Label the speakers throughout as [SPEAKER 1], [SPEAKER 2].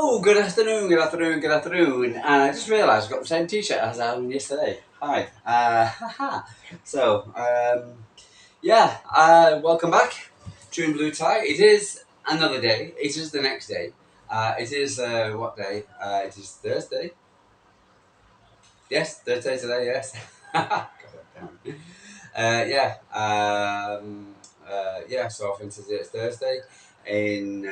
[SPEAKER 1] Oh, good afternoon, good afternoon, good afternoon. And I just realised I've got the same t-shirt as I had yesterday. Hi. So, welcome back. True and Blue Tie. It is another day. It is the next day. It is, what day? It is Thursday. Yes, Thursday today, yes. God damn. Yeah. So I think it's Thursday in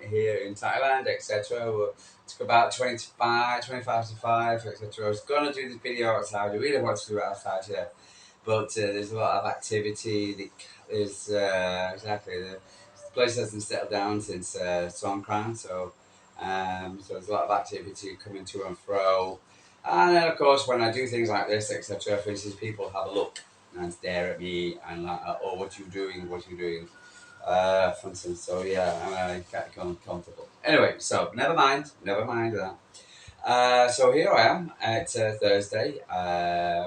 [SPEAKER 1] here in Thailand, etc. It's about 25 to 5, etc. I was going to do this video outside. I really want to do it outside here. But there's a lot of activity. The place hasn't settled down since Songkran, so there's a lot of activity coming to and fro. And then, of course, when I do things like this, etc., for instance, people have a look and stare at me and like, oh, what you doing? What you doing? For instance, so yeah, and I get uncomfortable. Anyway, so never mind that. So here I am. It's Thursday.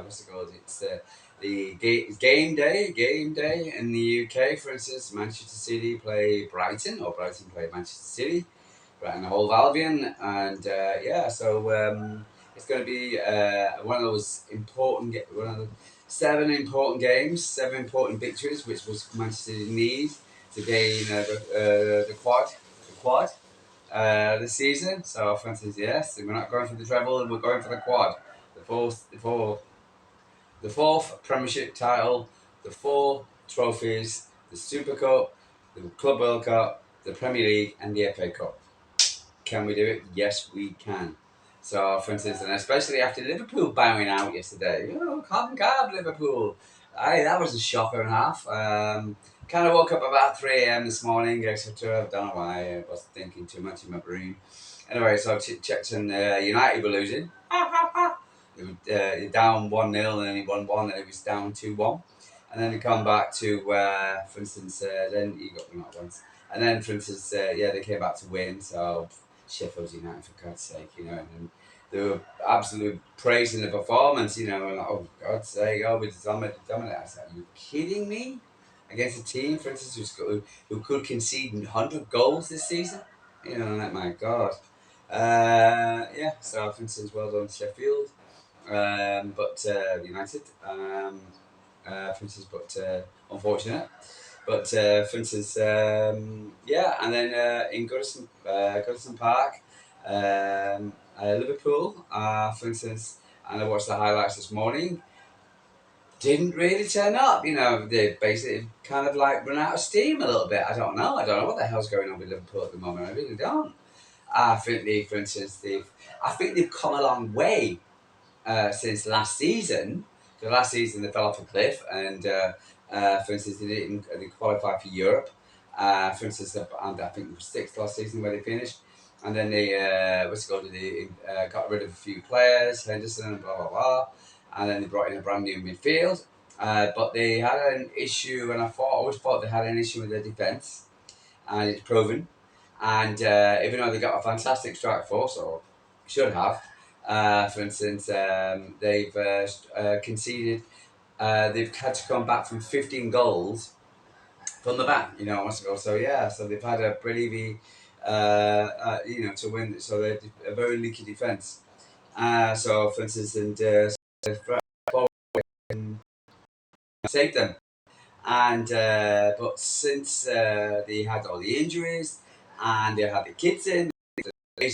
[SPEAKER 1] What's it called? It's game day in the UK. For instance, Manchester City play Brighton, or Brighton play Manchester City, Brighton Hove Albion, and it's going to be one of those one of the seven important victories, which was Manchester City need to gain the quad this season. So France says yes, we're not going for the treble, we're going for the quad, the fourth Premiership title, the four trophies, the Super Cup, the Club World Cup, the Premier League, and the FA Cup. Can we do it? Yes, we can. So, for instance, and especially after Liverpool bowing out yesterday, Carbon Carb Liverpool. That was a shocker and a half. Kind of woke up about 3 a.m. this morning, etc. I don't know why, I was thinking too much in my brain. Anyway, so I checked and United were losing. They were down 1-0 and then he won 1 and it was down 2-1. And then they come back to, for instance, then you got them out once. And then, for instance, they came back to win. So Sheffield United, for God's sake, and they were absolutely praising the performance, and like, oh, God's sake, we dominate. I said, are you kidding me? Against a team, for instance, who could concede 100 goals this season? Like, my God. So, for instance, well done, Sheffield. But United, for instance, unfortunate. But for instance, and then in Goodison Park, Liverpool, for instance, and I watched the highlights this morning. Didn't really turn up, They basically kind of like run out of steam a little bit. I don't know what the hell's going on with Liverpool at the moment. I really don't. I think I think they've come a long way since last season. Because last season they fell off a cliff, and for instance, they qualified for Europe. For instance, and I think it was sixth last season where they finished, and then they got rid of a few players, Henderson, blah blah blah, and then they brought in a brand new midfield. But they had an issue, and I always thought they had an issue with their defence, and it's proven. And even though they got a fantastic strike force, or should have, for instance, they've conceded. They've had to come back from 15 goals from the back. Months ago. So yeah, so they've had a pretty, to win. So they're a very leaky defence. So for instance, and saved them. And but since they had all the injuries and they had the kids in, and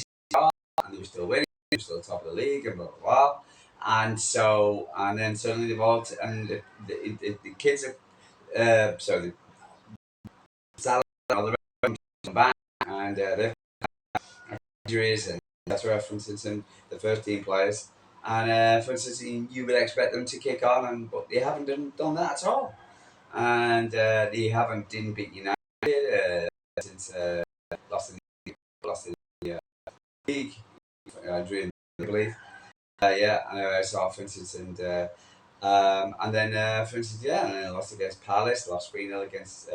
[SPEAKER 1] they were still winning, they were still top of the league, and blah blah blah. And then suddenly they've all and the kids are the salary and all the rest come back, and they've had injuries, and that's references in the first team players. And for instance, you would expect them to kick on, but they haven't done that at all. And they didn't beat United since lost in the league, during I believe. So for instance, and then for instance, and then lost against Palace, lost 3-0 against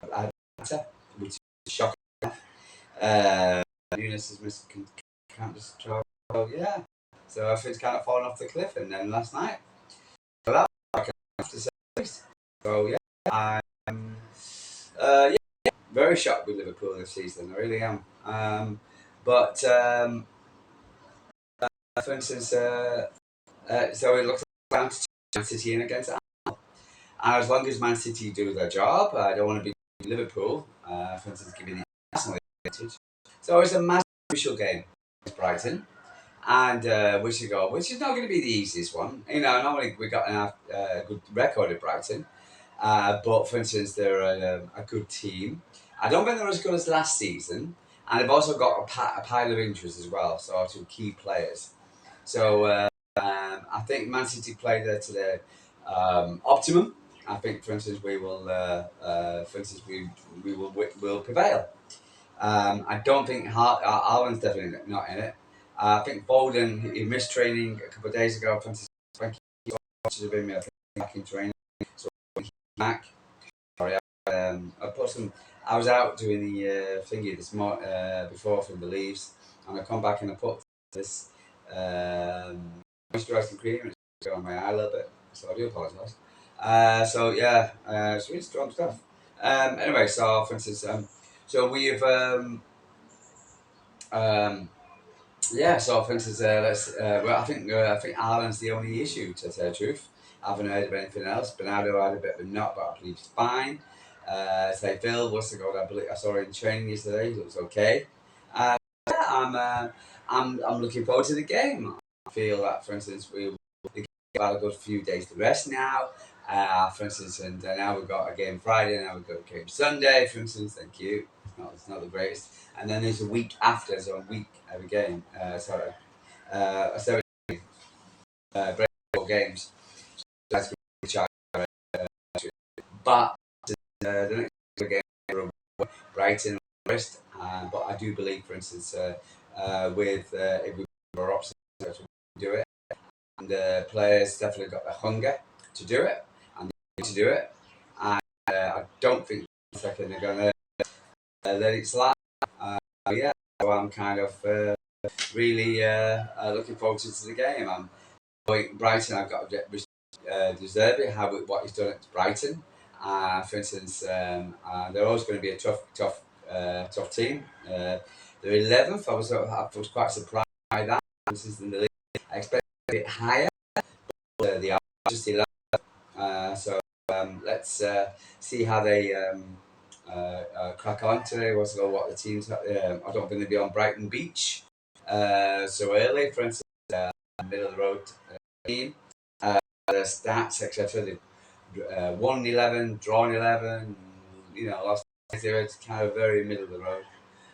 [SPEAKER 1] Atlanta, which is shocking. Nunes has missed countless tries. So yeah, so it's kind of fallen off the cliff, and then last night, so that I can have to say. So yeah, I'm very shocked with Liverpool this season. I really am. But for instance, so it looks like down to Man City in against. And as long as Man City do their job, I don't want to be Liverpool, for instance, giving the national advantage. So it's a massive crucial game against Brighton, and which is not going to be the easiest one. You know, normally we got a good record at Brighton, but for instance, they're a good team. I don't think they're as good as last season, and they've also got a pile of injuries as well, so two key players. So I think Man City play there to their optimum. I think, for instance, we will prevail. I don't think Haaland's definitely not in it. I think Foden, he missed training a couple of days ago. For instance, should have been back in training. So he's back. Sorry, I put some. I was out doing the thingy this before from the leaves, and I come back and I put this moisturising cream and it's got on my eye a little bit. So I do apologise. So yeah, it's really strong stuff. Anyway, so for instance, so we've um, yeah, so for instance, I think Ireland's the only issue to tell the truth. I haven't heard of anything else. Bernardo had a bit of a knock, but I believe he's fine. Say Phil, what's the goal? I believe I saw him in training yesterday. He looks okay. Yeah, I'm looking forward to the game. I feel that, for instance, we got a good few days to rest now. For instance, and now we've got a game Friday. Now we've got a game Sunday. For instance, thank you. It's not the greatest. And then there's a week after, so a week every game. Sorry, so break 4 games. That's good to try. But the next game are Brighton and Forest. But I do believe, for instance, with if we were options to do it, and the players definitely got the hunger to do it and the to do it. And I don't think second they're going to let it slide. Yeah, so I'm kind of really looking forward to the game. I'm going Brighton. I've got to deserve it. What he's done at Brighton. For instance, they're always going to be a tough team. They're 11th. I was quite surprised by that. This is in the league. I expected a bit higher. They are just 11th. So let's see how they crack on today. What the teams. I don't think they'll be on Brighton Beach so early. For instance, middle of the road team. The stats, etc. They won 11, drawn 11. Lost 0. It's kind of very middle of the road.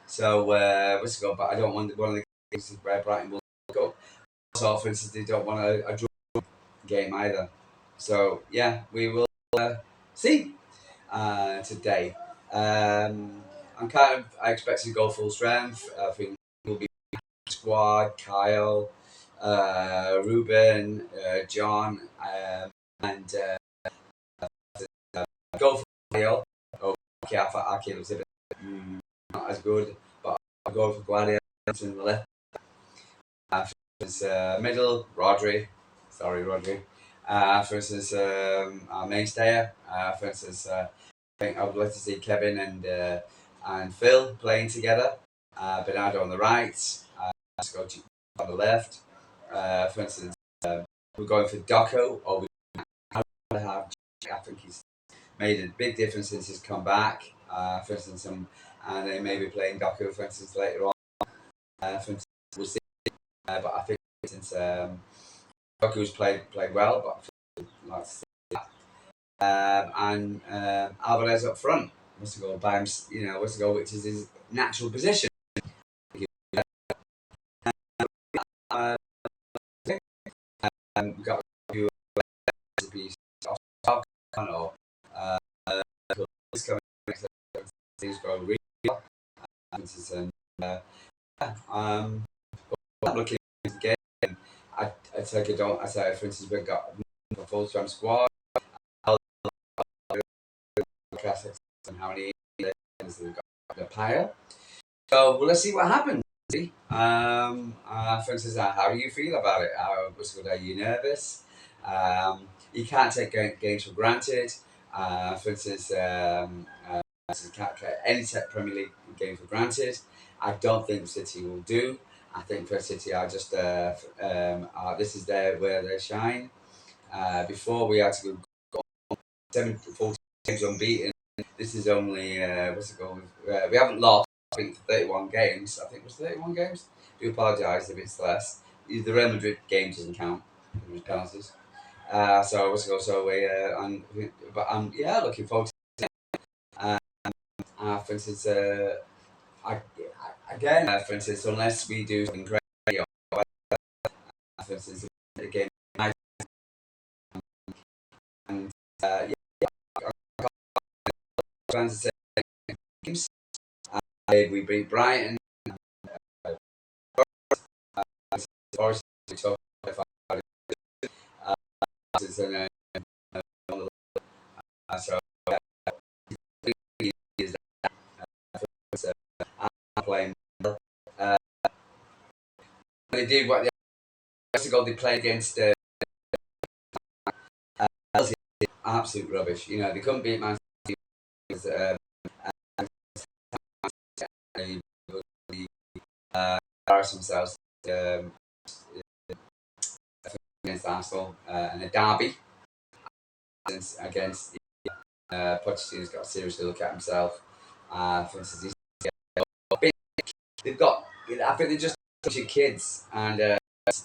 [SPEAKER 1] So let's go. But I don't want one of the games where Brighton will go. Also, for instance, they don't want a draw game either. So yeah, we will see today. I expect to go full strength. I think we'll be squad. Kyle, Ruben, John, and go for Guardiola. Oh, okay, I thought Ake was a bit not as good, but I'll go for Guardiola in the left. Middle, Rodri. Sorry, Rodri. For instance, our mainstayer. For instance, I think I would like to see Kevin and Phil playing together. Bernardo on the right. Scott on the left. For instance, we're going for Doco, or we have. I think he's made a big difference since he's come back. For instance, and they may be playing Doco, for instance, later on. For instance, we'll see. But I think since Doku's played well, but like to see that. And Alvarez up front wants to go by him, wants to go, which is his natural position. Uh, we've got a few recipes. Or he's coming next. He's got really well. I'm looking at the game. I take it don't. I say, for instance, we've got a full strength squad. Classics and how many we've got the pile. So let's see what happens. For instance, how do you feel about it? Are you nervous? You can't take games for granted. For instance, you can't take any Premier League game for granted. I don't think City will do. I think for City are just this is where they shine. Before we had to go 14 games unbeaten. This is only what's it called? We haven't lost. I think 31 games. I think it was 31 games. Do apologise if it's less. The Real Madrid games doesn't count. It was penalties. So what's it called? So but I'm looking forward to it. For instance, again, for instance, unless we do something great, for instance, again, and yeah, fans are saying games. We beat Brighton. Forest, we talked about it, and, so is playing. Uh, they did what they played against Chelsea, absolute rubbish. You know, they couldn't beat Man City. They embarrassed themselves against Arsenal and a derby against Pochettino's got to seriously look at himself. For instance, they've got. I think they're just a bunch of kids, and they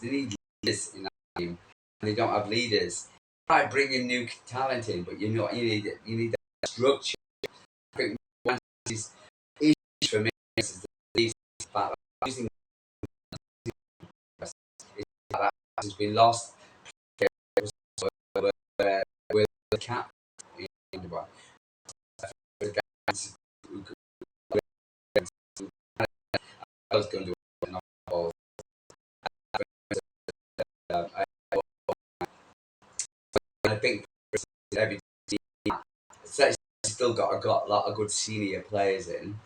[SPEAKER 1] need leaders in that team, and they don't have leaders. Try bringing new talent in, but you need that structure. I think one of these issues for me is the fact that using that has been lost with the cap in the I was going to do I think every team still got a lot of good senior players in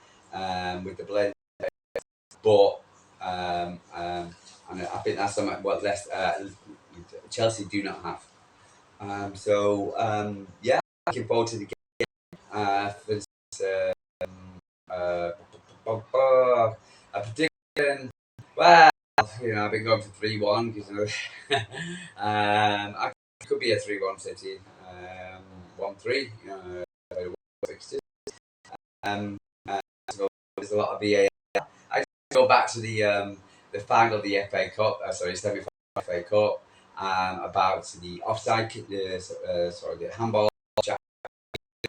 [SPEAKER 1] with the blend, but and I think that's something what less Chelsea do not have. Yeah, looking forward to the game. For uh, a prediction. Well, I've been going for 3-1 because it could be a 3-1 City, 1-3. Fixtures. Um, uh, so there's a lot of VAR. I just go back to the final of the FA Cup. Sorry, semi-final FA Cup. About the offside, the handball,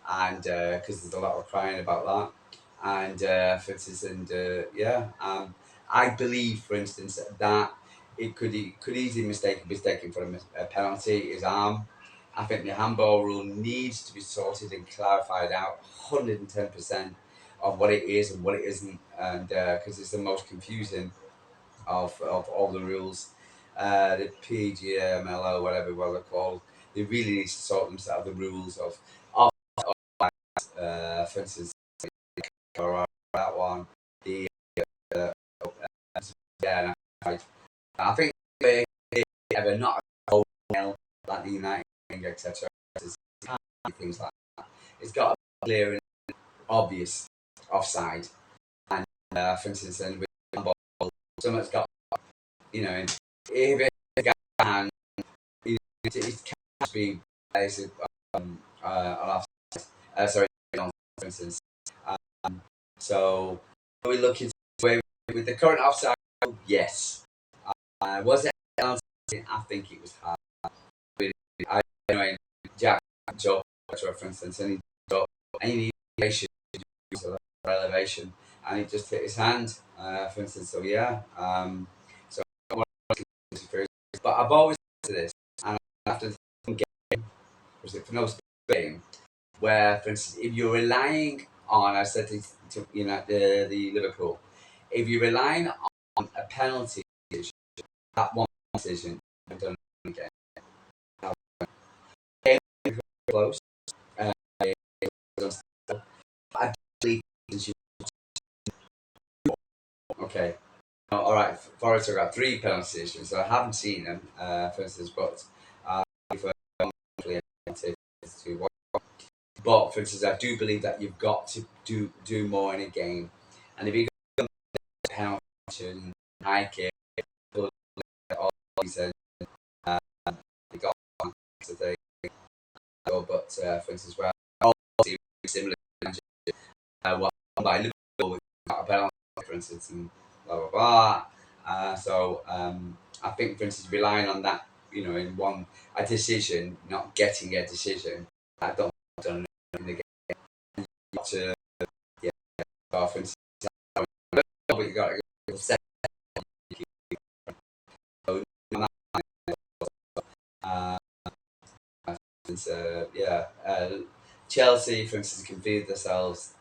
[SPEAKER 1] and because there's a lot of crying about that, and for instance, I believe, for instance, that it could easily be mistaken for a penalty. His arm. I think the handball rule needs to be sorted and clarified out 110% of what it is and what it isn't, and because it's the most confusing of all the rules. The PGMLO, whatever they're called, they really need to sort themselves the rules of for instance, that one. The uh, yeah, I think they ever not a whole like the United etc. Things like that. It's got a clear and obvious offside, and for instance, and with handball, someone's got if it's a guy hand, it can't be basic on offside. Sorry, for instance. Um, so we're looking to with the current offside. Yes. Was it penalty? I think it was hard. I anyway, Jack Joe, for instance, and he got any elevation, and he just hit his hand, for instance. So yeah, so but I've always said this, and after the game, was it for no game, where, for instance, if you're relying on, I said to the Liverpool, if you're relying on a penalty, that one decision, I've done it again. Game close. Uh, I believe okay. All right, Forest have got 3 penalty decisions, so I haven't seen them, for instance, but for but for instance, I do believe that you've got to do more in a game, and if you and hiking, all these, uh, they got to the but for instance, where all seem similar, what by Liverpool with a penalty, for instance, and blah blah blah. I think, for instance, relying on that, in one a decision, not getting a decision, I don't done in the game. To yeah, for instance, but you got to go second. Uh, Chelsea, for instance, can feed themselves.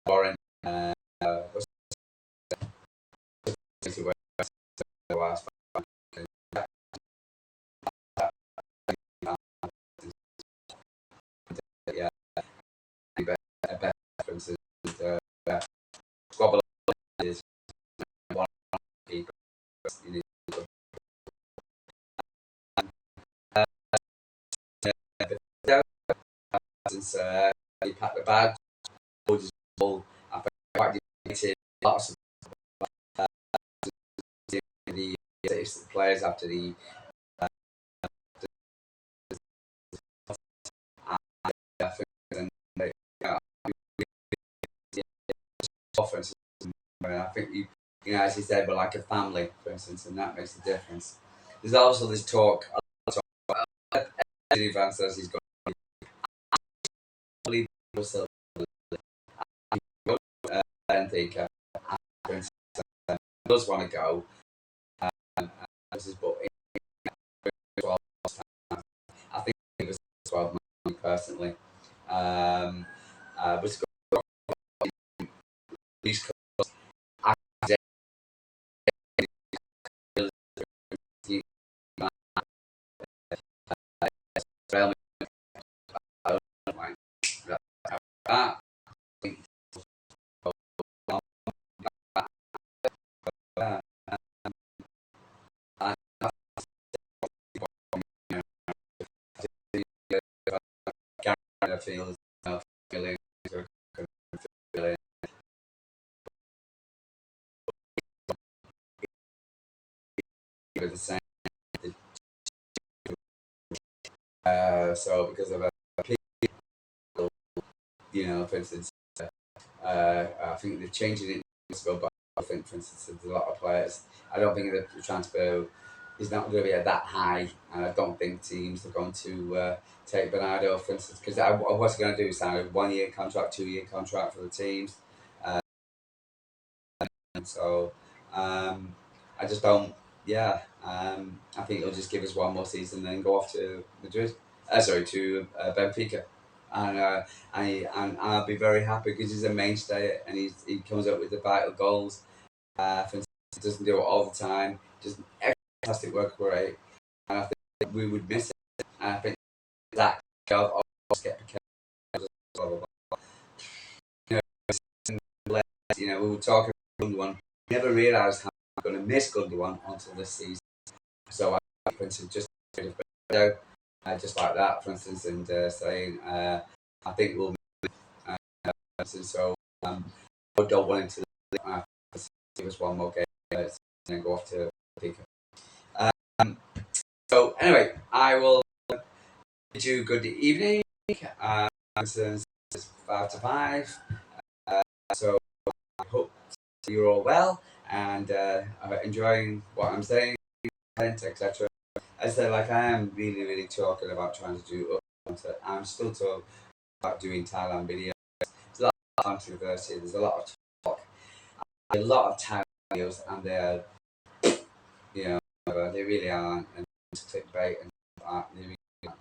[SPEAKER 1] Warren, what's the last? Yeah, better, for instance, squabble is one keeper. You need uh, since he packed the bag, I think quite defeated lots of the players after the offense. I think as you said, we're like a family, for instance, and that makes a difference. There's also this talk. Van says he's got to and think does want to go. This is but I think it was 12 months personally. But these feels feeling with the same. So because of people, for instance, I think they're changing it to go back. I think, for instance, there's a lot of players. I don't think the transfer is not going to be at that high, and I don't think teams are going to take Bernardo, for instance, because what's going to do is sign a 1 year contract, 2 year contract for the teams. And so I just don't. Yeah, I think he'll just give us one more season and then go off to Madrid. To Benfica, and I'll be very happy because he's a mainstay and he comes up with the vital goals. For instance, he doesn't do it all the time. Just fantastic work rate, and I think we would miss it. And I think that job always get blah, blah, blah. We were talking about one. Never realised how I'm going to miss Gundogan until this season. So I, for instance, just just like that, for instance, and saying I think we'll. So I don't want him to give us one more game and then go off to Benfica. Um, so anyway, I will bid you good evening. Since it's 5 to 5, so I hope you're all well and are enjoying what I'm saying, etc. As I said, like I am really, really talking about trying to do content. I'm still talking about doing Thailand videos. There's a lot of controversy. There's a lot of talk, a lot of Thailand videos, and they're, they really are, and it's clickbait, and they really are,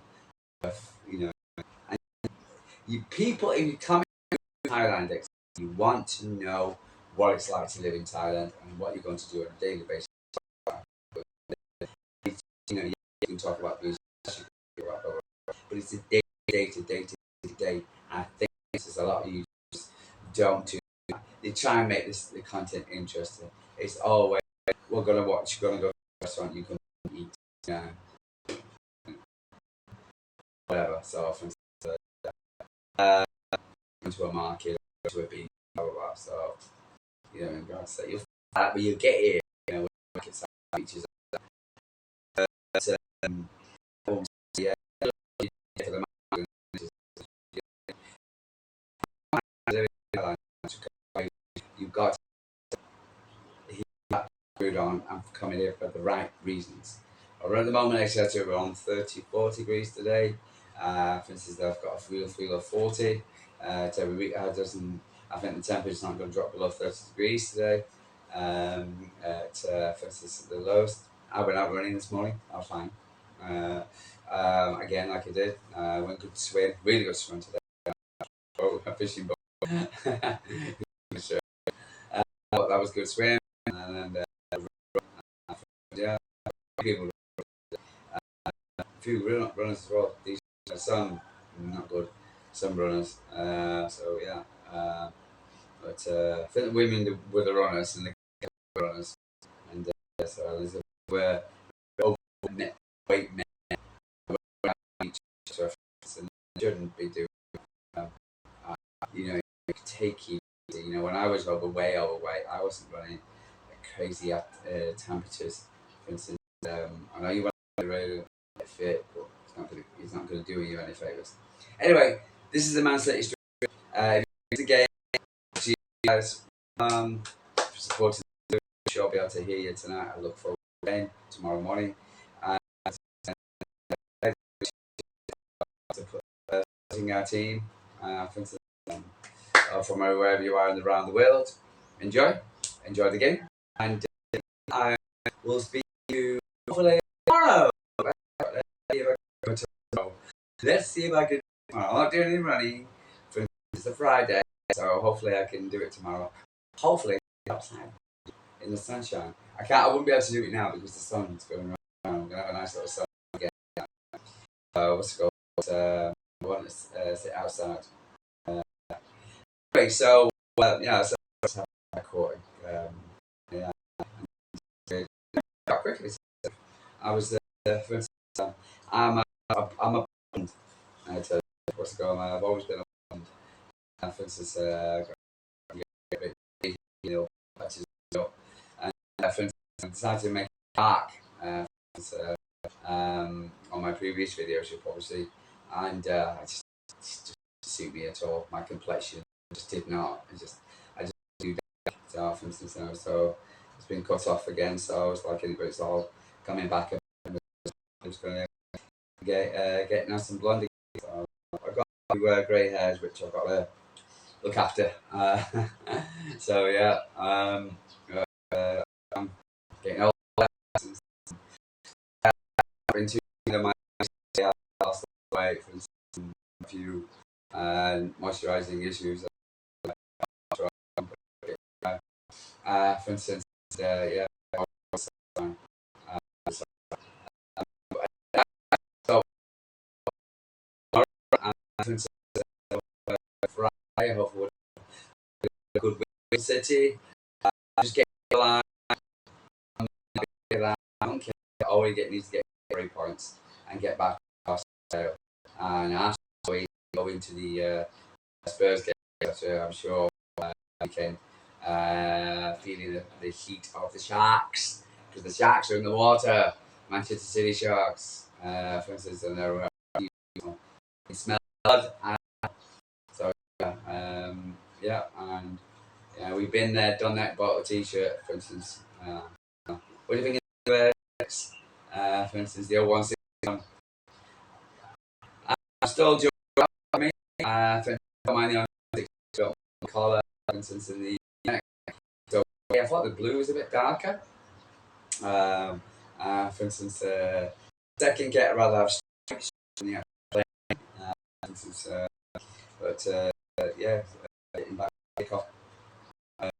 [SPEAKER 1] And people, if you come to Thailand, you want to know what it's like to live in Thailand and what you're going to do on a daily basis. You can talk about music, but it's a day. I think there's a lot of you don't do. They try and make the content interesting. It's always we're gonna watch. You're gonna go to a restaurant. You can eat. Whatever. So often. into a market, to a beach, blah blah blah. So so you'll but you get here, markets, beaches, but, yeah, for the you've got food on and coming here for the right reasons. Or at the moment, actually, we're on 30, 40 degrees today. For instance, I've got a real feel of 40. So every week, I think the temperature's not going to drop below 30 degrees today. For instance, the lowest, I went out running this morning. I was fine. Again, like I did, went good swim, really good swim today. A fishing boat. Sure. That was good swim. And yeah, people, a few runners as well. These some not good, some runners. So yeah, but I think the women were the runners and the runners, and so there's a where overweight men each other, and shouldn't be doing. Um, uh, take it easy. When I was overweight, I wasn't running at crazy temperatures. For instance, I know you want to be really fit, but it's not going to do you any favors. Anyway, this is the Man City story. If you game, you guys for supporting the show. I'll be able to hear you tonight. I look forward to the game tomorrow morning. And to put our team, for instance, from wherever you are around the world. Enjoy the game, and I will speak to you hopefully tomorrow. Let's see if I can. I'm not doing any running. It's a Friday, so hopefully I can do it tomorrow. Hopefully outside in the sunshine. I wouldn't be able to do it now because the sun's going around. I'm gonna have a nice little sun again. What's it called? I want to sit outside. Okay, so so I caught yeah, quite quickly. I was for instance, I'm a bond. I tell you what's going on. I've always been a bond. For instance, got a bit, patches up, and for instance, I decided to make it dark. On my previous videos, you'll probably see, and I just didn't suit me at all. My complexion just did not. I just do that. So, for instance, so it's been cut off again. So I was like, it's all coming back. I'm just going to get nice and blonde. So I've got grey hairs, which I've got to look after. So yeah, I'm getting old. Into my weight for a few moisturising issues. For instance, yeah. So, for instance, Friday, hopefully, a good win City. Just get the line. I don't care. All we needs to get 3 points and get back past sale. And after we go into the Spurs game, so I'm sure we can feeling the heat of the Sharks because the Sharks are in the water. Manchester City Sharks, for instance, and they're they smell blood. So yeah, and we've been there, done that, bought a T-shirt, for instance. What do you think of the for instance, the 016? I still joke about me. For instance, my collar, for instance, in the so yeah, I thought the blue was a bit darker. For instance, second get I'd rather have stripes in the for instance, but yeah, getting back off. And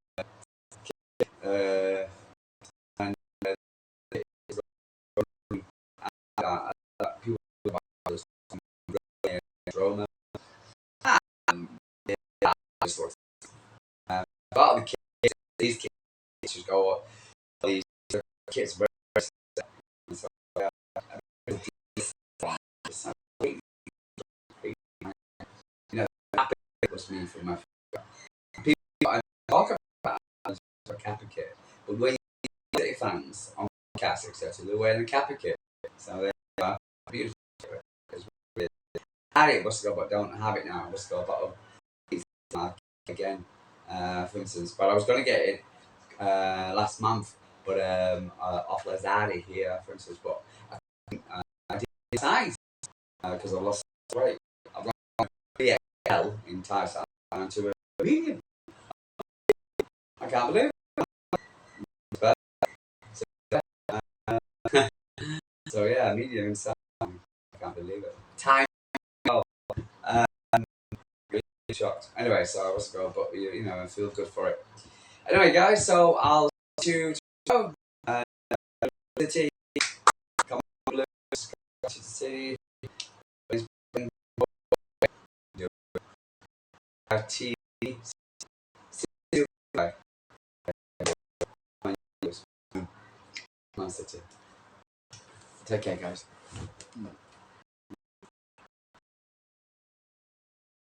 [SPEAKER 1] people Roma. Yeah, about the kids, these kids just go. These kids very so, you know it was me for my people I talk about a Kappa kit, but when you fans on podcasts, etc., they're wearing a Kappa kit. So they are beautiful. It's really, I had it was to go, but don't have it now. I was to go, but it's again, for instance. But I was going to get it last month, but off Lazada here, for instance. But I did size because I lost weight. I've gone from 3XL in Thai size down to a medium. I can't believe it. So yeah, medium in size. I can't believe it. Time. Um, really shocked. Anyway, so I was going, but you know, I feel good for it. Anyway, guys, so I'll see you tomorrow. The tea. Come on, Blues. To see. Tea. Man City. Take care, guys.